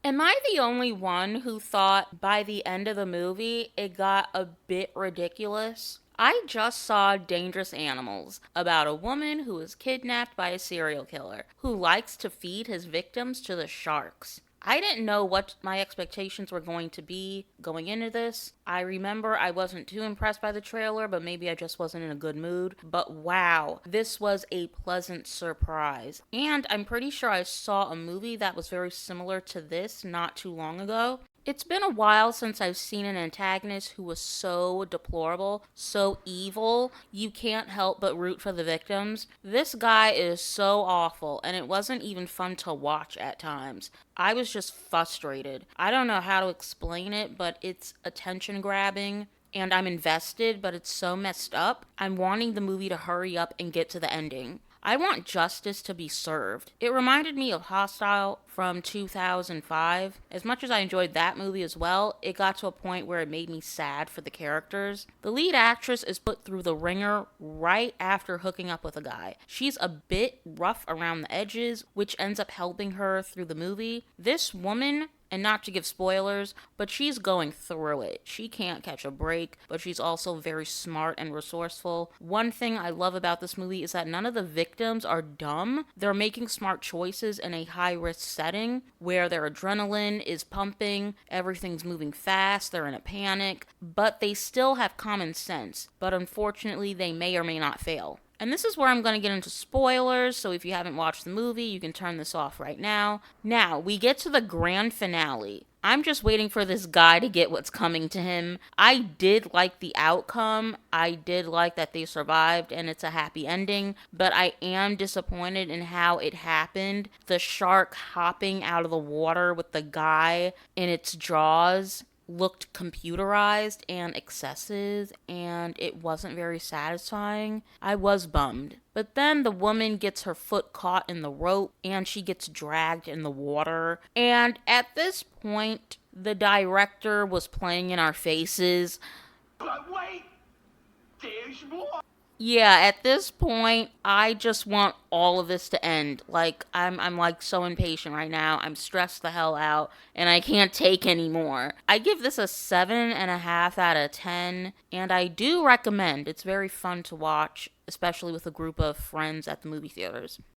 Am I the only one who thought by the end of the movie it got a bit ridiculous? I just saw Dangerous Animals about a woman who was kidnapped by a serial killer who likes to feed his victims to the sharks. I didn't know what my expectations were going to be going into this. I remember I wasn't too impressed by the trailer, but maybe I just wasn't in a good mood. But wow, this was a pleasant surprise. And I'm pretty sure I saw a movie that was very similar to this not too long ago. It's been a while since I've seen an antagonist who was so deplorable, so evil, you can't help but root for the victims. This guy is so awful, and it wasn't even fun to watch at times. I was just frustrated. I don't know how to explain it, but it's attention grabbing. And I'm invested, but it's so messed up. I'm wanting the movie to hurry up and get to the ending. I want justice to be served. It reminded me of Hostile from 2005. As much as I enjoyed that movie as well, it got to a point where it made me sad for the characters. The lead actress is put through the ringer right after hooking up with a guy. She's a bit rough around the edges, which ends up helping her through the movie. This woman, and not to give spoilers, but she's going through it. She can't catch a break, but she's also very smart and resourceful. One thing I love about this movie is that none of the victims are dumb. They're making smart choices in a high risk setting where their adrenaline is pumping, everything's moving fast, they're in a panic, but they still have common sense. But unfortunately, they may or may not fail. And this is where I'm going to get into spoilers, so if you haven't watched the movie, you can turn this off right now. Now, we get to the grand finale. I'm just waiting for this guy to get what's coming to him. I did like the outcome. I did like that they survived and it's a happy ending, but I am disappointed in how it happened. The shark hopping out of the water with the guy in its jaws looked computerized and excessive, and it wasn't very satisfying. I was bummed. But then the woman gets her foot caught in the rope and she gets dragged in the water. And at this point, the director was playing in our faces. But wait, there's more. Yeah, at this point, I just want all of this to end. Like, I'm like so impatient right now. I'm stressed the hell out, and I can't take anymore. I give this a 7.5 out of 10, and I do recommend. It's very fun to watch, especially with a group of friends at the movie theaters.